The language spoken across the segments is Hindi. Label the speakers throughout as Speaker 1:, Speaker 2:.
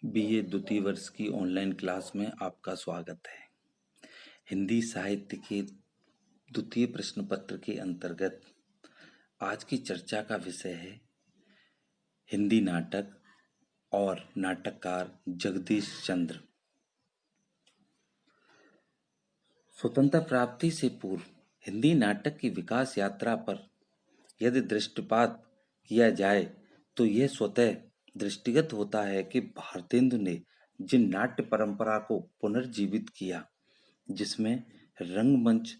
Speaker 1: बीए द्वितीय वर्ष की ऑनलाइन क्लास में आपका स्वागत है। हिंदी साहित्य के द्वितीय प्रश्न पत्र के अंतर्गत आज की चर्चा का विषय है हिंदी नाटक और नाटककार जगदीश चंद्र। स्वतंत्रता प्राप्ति से पूर्व हिंदी नाटक की विकास यात्रा पर यदि दृष्टिपात किया जाए तो यह स्वतः दृष्टिगत होता है कि भारतेंदु ने जिन नाट्य परंपरा को पुनर्जीवित किया, जिसमें रंगमंच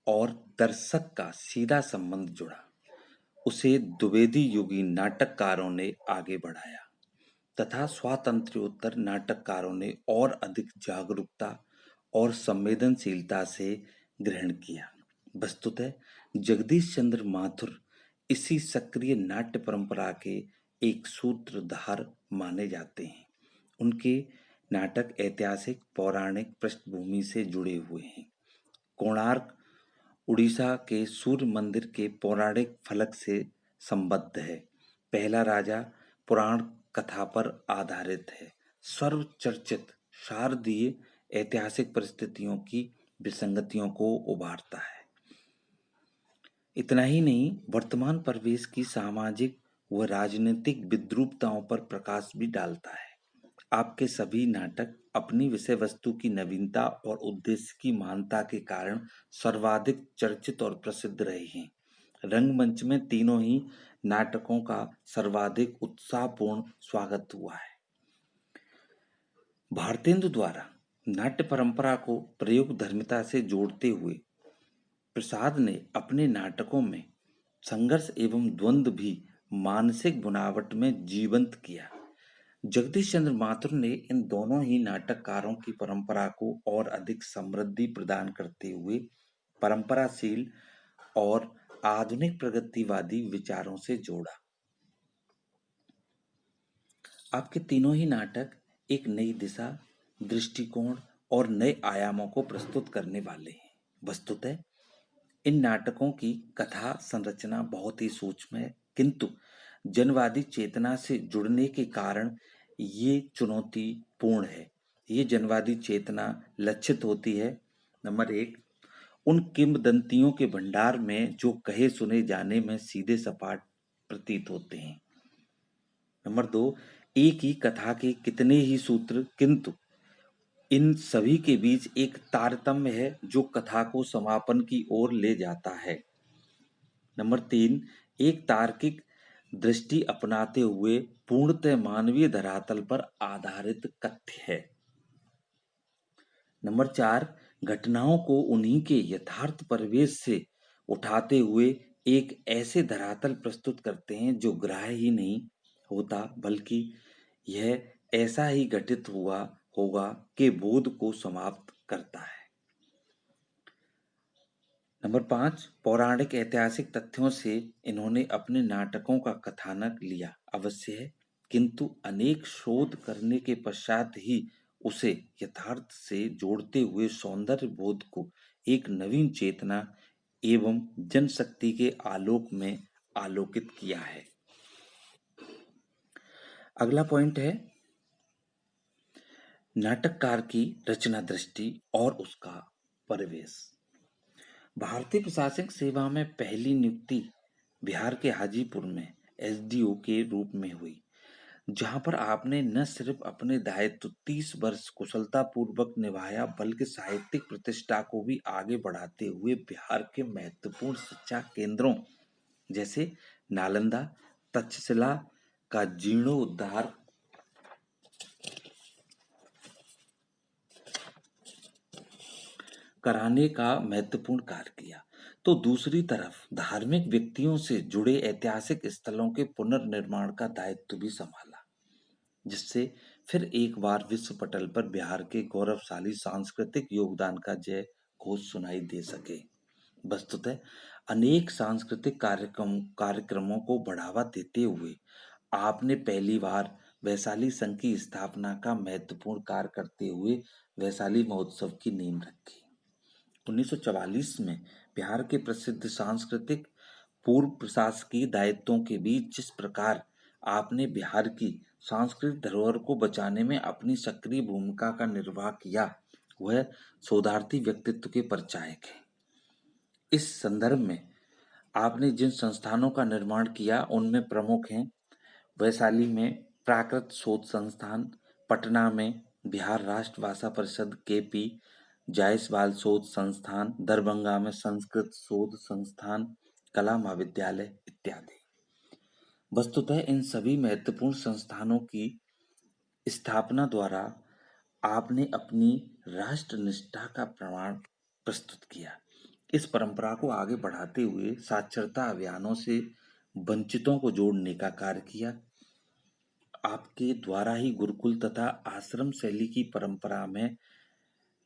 Speaker 1: और दर्शक का सीधा संबंध जुड़ा, उसे द्विवेदी युगीन नाटककारों ने आगे बढ़ाया तथा स्वातंत्र्योत्तर नाटककारों ने और अधिक जागरूकता और संवेदनशीलता से ग्रहण किया। वस्तुतः जगदीश चंद्र माथुर इसी सक्रिय नाट्य परंपरा के एक सूत्रधार माने जाते हैं। उनके नाटक ऐतिहासिक पौराणिक पृष्ठभूमि से जुड़े हुए हैं। कोणार्क उड़ीसा के सूर्य मंदिर के पौराणिक फलक से संबद्ध है। पहला राजा पुराण कथा पर आधारित है। सर्वचर्चित शारदीय ऐतिहासिक परिस्थितियों की विसंगतियों को उभारता है। इतना ही नहीं, वर्तमान परिवेश की सामाजिक व राजनीतिक विद्रूपताओं पर प्रकाश भी डालता है। आपके सभी नाटक अपनी विषय वस्तु की नवीनता और उद्देश्य की महानता के कारण सर्वाधिक चर्चित और प्रसिद्ध रहे हैं। रंगमंच में तीनों ही नाटकों का सर्वाधिक उत्साहपूर्ण स्वागत हुआ है। भारतेंदु द्वारा नाट्य परंपरा को प्रयोगधर्मिता से जोड़ते हुए प्रसाद ने अपने नाटकों में संघर्ष एवं द्वंद्व भी मानसिक बुनावट में जीवंत किया। जगदीश चंद्र माथुर ने इन दोनों ही नाटककारों की परंपरा को और अधिक समृद्धि प्रदान करते हुए परंपराशील और आधुनिक प्रगतिवादी विचारों से जोड़ा। आपके तीनों ही नाटक एक नई दिशा, दृष्टिकोण और नए आयामों को प्रस्तुत करने वाले हैं। वस्तुतः इन नाटकों की कथा संरचना बहुत ही सूक्ष्म है, किंतु जनवादी चेतना से जुड़ने के कारण ये चुनौतीपूर्ण है। ये जनवादी चेतना लक्षित होती है, नंबर एक, उन किंवदंतियों के भंडार में जो कहे सुने जाने में सीधे सपाट प्रतीत होते हैं। नंबर दो, एक ही कथा के कितने ही सूत्र, किंतु इन सभी के बीच एक तारतम्य है जो कथा को समापन की ओर ले जाता है। नंबर तीन, एक तार्किक दृष्टि अपनाते हुए पूर्णतः मानवीय धरातल पर आधारित कथ्य है। नंबर चार, घटनाओं को उन्हीं के यथार्थ परिवेश से उठाते हुए एक ऐसे धरातल प्रस्तुत करते हैं जो ग्राह्य ही नहीं होता, बल्कि यह ऐसा ही घटित हुआ होगा कि बोध को समाप्त करता है। नंबर पाँच, पौराणिक ऐतिहासिक तथ्यों से इन्होंने अपने नाटकों का कथानक लिया अवश्य है, किंतु अनेक शोध करने के पश्चात ही उसे यथार्थ से जोड़ते हुए सौंदर्य बोध को एक नवीन चेतना एवं जनशक्ति के आलोक में आलोकित किया है। अगला पॉइंट है नाटककार की रचना दृष्टि और उसका परिवेश। भारतीय प्रशासनिक सेवा में पहली नियुक्ति बिहार के हाजीपुर में एसडीओ के रूप में हुई, जहां पर आपने न सिर्फ अपने दायित्व 30 वर्ष कुशलतापूर्वक निभाया, बल्कि साहित्यिक प्रतिष्ठा को भी आगे बढ़ाते हुए बिहार के महत्वपूर्ण शिक्षा केंद्रों जैसे नालंदा, तक्षशिला का जीर्णोद्धार कराने का महत्वपूर्ण कार्य किया, तो दूसरी तरफ धार्मिक व्यक्तियों से जुड़े ऐतिहासिक स्थलों के पुनर्निर्माण का दायित्व भी संभाला, जिससे फिर एक बार विश्व पटल पर बिहार के गौरवशाली सांस्कृतिक योगदान का जय घोष सुनाई दे सके। वस्तुतः अनेक सांस्कृतिक कार्यक्रमों को बढ़ावा देते हुए आपने पहली बार वैशाली संघ की स्थापना का महत्वपूर्ण कार्य करते हुए वैशाली महोत्सव की नींव रखी। 1944 में बिहार के प्रसिद्ध सांस्कृतिक पूर्व प्रशासकीय दायित्वों के बीच जिस प्रकार आपने बिहार की सांस्कृतिक धरोहर को बचाने में अपनी सक्रिय भूमिका का निर्वाह किया, वह शोधार्थी व्यक्तित्व के परिचायक है। इस संदर्भ में आपने जिन संस्थानों का निर्माण किया उनमें प्रमुख हैं वैशाली में प्राकृत शोध संस्थान, पटना में बिहार राष्ट्र भाषा परिषद केपी जायसवाल शोध संस्थान, दरभंगा में संस्कृत शोध संस्थान, कला महाविद्यालय इत्यादि। वस्तुतः इन सभी महत्वपूर्ण संस्थानों की स्थापना द्वारा आपने अपनी राष्ट्रनिष्ठा का प्रमाण प्रस्तुत किया। इस परंपरा को आगे बढ़ाते हुए साक्षरता अभियानों से वंचितों को जोड़ने का कार्य किया। आपके द्वारा ही गुरुकुल तथा आश्रम शैली की परंपरा में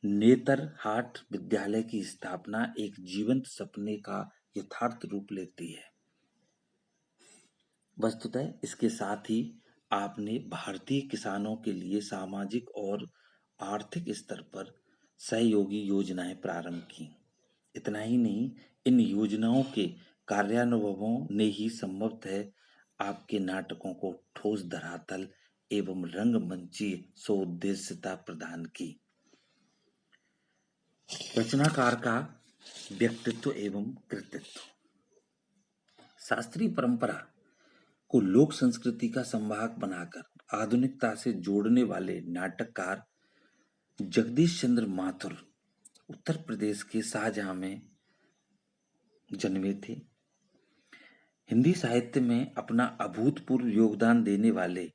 Speaker 1: नेतरहाट विद्यालय की स्थापना एक जीवंत सपने का यथार्थ रूप लेती है। वस्तुतः इसके साथ ही आपने भारतीय किसानों के लिए सामाजिक और आर्थिक स्तर पर सहयोगी योजनाएं प्रारंभ की। इतना ही नहीं, इन योजनाओं के कार्यान्वयनों ने ही संभवतः आपके नाटकों को ठोस धरातल एवं रंगमंचीय सौदेश्यता प्रदान की। रचनाकार का व्यक्तित्व एवं कृतित्व। शास्त्रीय परंपरा को लोक संस्कृति का संवाहक बनाकर आधुनिकता से जोड़ने वाले नाटककार जगदीश चंद्र माथुर उत्तर प्रदेश के शाहजहां में जन्मे थे। हिंदी साहित्य में अपना अभूतपूर्व योगदान देने वाले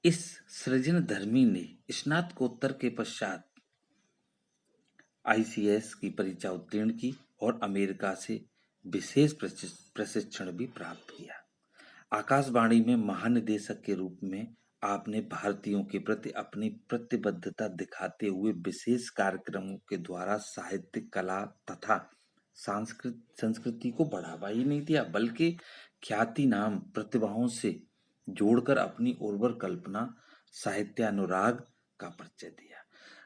Speaker 1: इस सृजनधर्मी ने स्नातकोत्तर के पश्चात ICS की परीक्षा उत्तीर्ण की और अमेरिका से विशेष प्रशिक्षण भी प्राप्त किया। आकाशवाणी में महानिदेशक के रूप में आपने भारतीयों के प्रति अपनी प्रतिबद्धता दिखाते हुए विशेष कार्यक्रमों के द्वारा साहित्यिक कला तथा संस्कृति को बढ़ावा ही नहीं दिया, बल्कि ख्याति नाम प्रतिभाओं से जोड़कर अपनी उर्वर कल्पना साहित्यानुराग का परिचय दिया।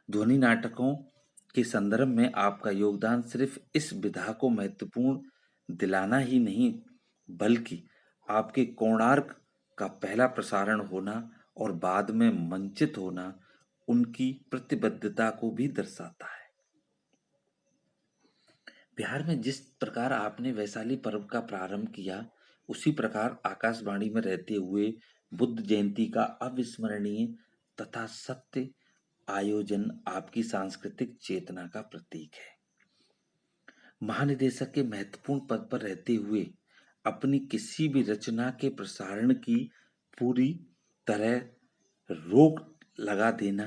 Speaker 1: ध्वनि नाटकों के संदर्भ में आपका योगदान सिर्फ इस विधा को महत्वपूर्ण दिलाना ही नहीं, बल्कि आपके कोणार्क का पहला प्रसारण होना और बाद में मंचित होना उनकी प्रतिबद्धता को भी दर्शाता है। बिहार में जिस प्रकार आपने वैशाली पर्व का प्रारंभ किया, उसी प्रकार आकाशवाणी में रहते हुए बुद्ध जयंती का अविस्मरणीय तथा सत्य आयोजन आपकी सांस्कृतिक चेतना का प्रतीक है। महानिदेशक के महत्वपूर्ण पद पर रहते हुए अपनी किसी भी रचना के प्रसारण की पूरी तरह रोक लगा देना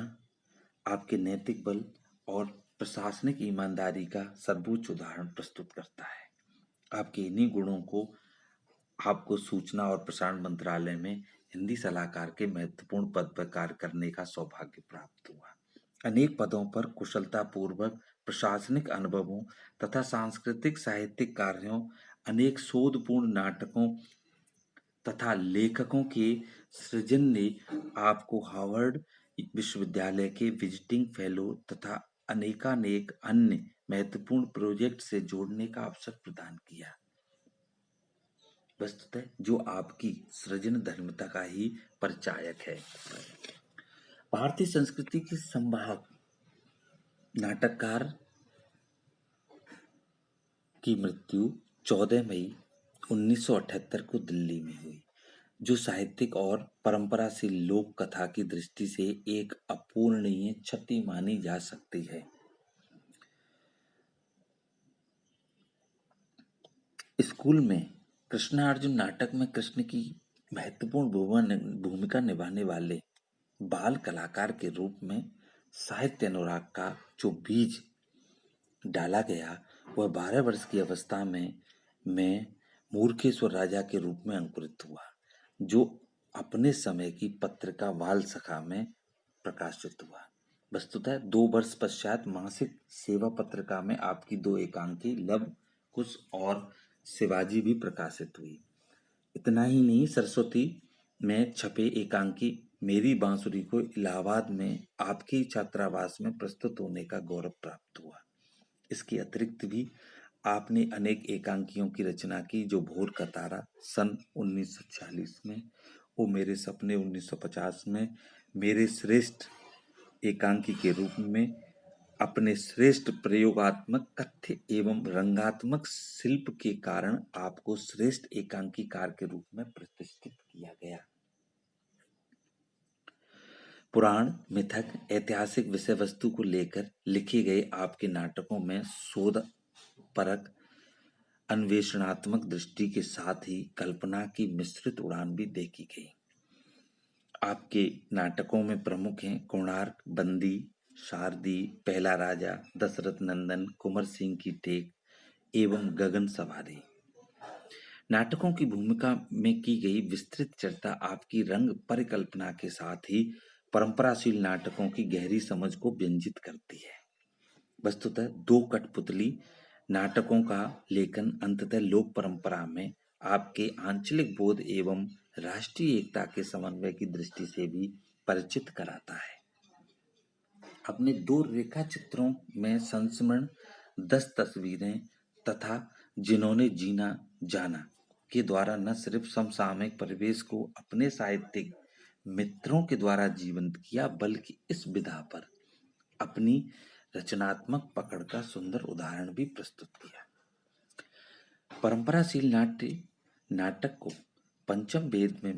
Speaker 1: आपके नैतिक बल और प्रशासनिक ईमानदारी का सर्वोच्च उदाहरण प्रस्तुत करता है। आपके इन्हीं गुणों को आपको सूचना और प्रसारण मंत्रालय में हिंदी सलाहकार के महत्वपूर्ण पद पर कार्य करने का सौभाग्य प्राप्त हुआ। अनेक पदों पर कुशलतापूर्वक प्रशासनिक अनुभवों तथा सांस्कृतिक साहित्यिक कार्यों, अनेक शोधपूर्ण नाटकों तथा लेखकों के सृजन ने आपको हार्वर्ड विश्वविद्यालय के विजिटिंग फेलो तथा अनेकानेक अन्य महत्वपूर्ण प्रोजेक्ट से जोड़ने का अवसर प्रदान किया। वस्तुतः जो आपकी सृजन धर्मिता का ही परिचायक है। भारतीय संस्कृति के संवाहक नाटककार की मृत्यु 14 मई 1978 को दिल्ली में हुई, जो साहित्यिक और परंपराशील लोक कथा की दृष्टि से एक अपूरणीय क्षति मानी जा सकती है। स्कूल में कृष्णार्जुन नाटक में कृष्ण की महत्वपूर्ण भूमिका निभाने वाले बाल कलाकार के रूप में साहित्य अनुराग का जो बीज डाला गया, वह 12 वर्ष की अवस्था में मैं मूर्खेश्वर राजा के रूप में अंकुरित हुआ, जो अपने समय की पत्रिका बाल सखा में प्रकाशित हुआ। वस्तुतः 2 वर्ष पश्चात मासिक सेवा पत्रिका में आपकी 2 एकांकी लव कुश और शिवाजी भी प्रकाशित हुई। इतना ही नहीं, सरस्वती में छपे एकांकी मेरी बांसुरी को इलाहाबाद में आपके ही छात्रावास में प्रस्तुत होने का गौरव प्राप्त हुआ। इसके अतिरिक्त भी आपने अनेक एकांकियों की रचना की, जो भोर का तारा सन 1946 में ओ मेरे सपने 1950 में मेरे श्रेष्ठ एकांकी के रूप में अपने श्रेष्ठ प्रयोगात्मक कथ्य एवं रंगात्मक शिल्प के कारण आपको श्रेष्ठ एकांकीकार के रूप में प्रतिष्ठित किया गया। पुराण, मिथक, ऐतिहासिक विषय वस्तु को लेकर लिखे गए आपके नाटकों में शोधपरक, अन्वेषणात्मक दृष्टि के साथ ही कल्पना की मिश्रित उड़ान भी देखी गई। आपके नाटकों में प्रमुख हैं कोणार्क, बंदी, शारदी, पहला राजा, दशरथ नंदन, कुंवर सिंह की टेक एवं गगन सवारी। नाटकों की भूमिका में की गई विस्तृत चर्चा आपकी रंग परिकल्पना के साथ ही परंपराशील नाटकों की गहरी समझ को व्यंजित करती है। वस्तुतः दो कठपुतली नाटकों का लेखन अंततः लोक परंपरा में आपके आंचलिक बोध एवं राष्ट्रीय एकता के समन्वय की दृष्टि से भी परिचित कराता है। अपने दो रेखा चित्रों में संस्मरण 10 तस्वीरें तथा जिन्होंने जीना जाना के द्वारा न सिर्फ समसामयिक परिवेश को अपने साहित्यिक मित्रों के द्वारा जीवंत किया बल्कि इस विधा पर अपनी रचनात्मक पकड़ का सुंदर उदाहरण भी प्रस्तुत किया। परंपराशील नाटक को पंचम वेद में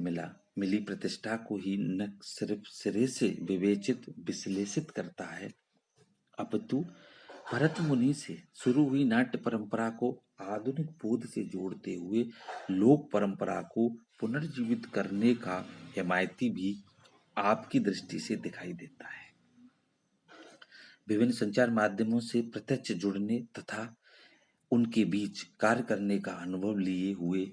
Speaker 1: मिली प्रतिष्ठा को ही न सिर्फ सिरे से विवेचित विश्लेषित करता है अपितु भरत मुनि से शुरू हुई नाट्य परंपरा को आधुनिक बोध से जोड़ते हुए लोक परंपरा को पुनर्जीवित करने का हिमायती भी आपकी दृष्टि से दिखाई देता है। विभिन्न संचार माध्यमों से प्रत्यक्ष जुड़ने तथा उनके बीच कार्य करने का अनुभव लिए हुए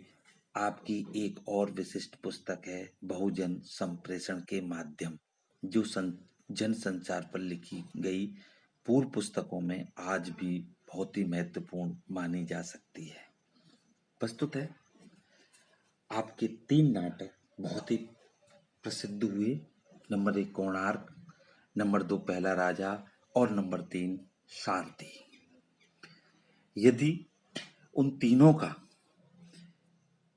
Speaker 1: आपकी एक और विशिष्ट पुस्तक है बहुजन संप्रेषण के माध्यम, जो जन संचार पर लिखी गई पूर्व पुस्तकों में आज भी बहुत ही महत्वपूर्ण मानी जा सकती है। प्रस्तुत है आपके 3 नाटक बहुत ही प्रसिद्ध हुए। नंबर 1 कोणार्क, नंबर 2 पहला राजा और नंबर 3 शारदी। यदि उन तीनों का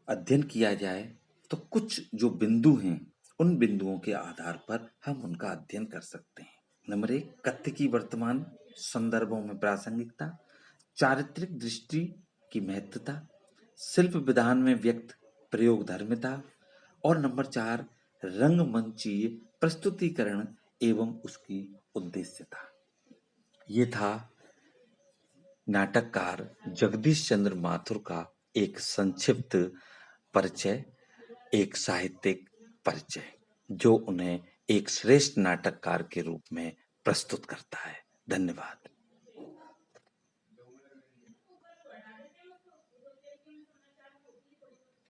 Speaker 1: अध्ययन किया जाए तो कुछ जो बिंदु हैं उन बिंदुओं के आधार पर हम उनका अध्ययन कर सकते हैं। नंबर 1 कथ्य की वर्तमान संदर्भों में प्रासंगिकता, चारित्रिक दृष्टि की महत्वता, शिल्प विधान में व्यक्त प्रयोगधर्मिता और नंबर 4 रंगमंचीय प्रस्तुतिकरण एवं उसकी उद्देश्यता। ये था नाटककार जगदीश चंद्र माथुर का एक संक्षिप्त परिचय, एक साहित्यिक परिचय, जो उन्हें एक श्रेष्ठ नाटककार के रूप में प्रस्तुत करता है। धन्यवाद।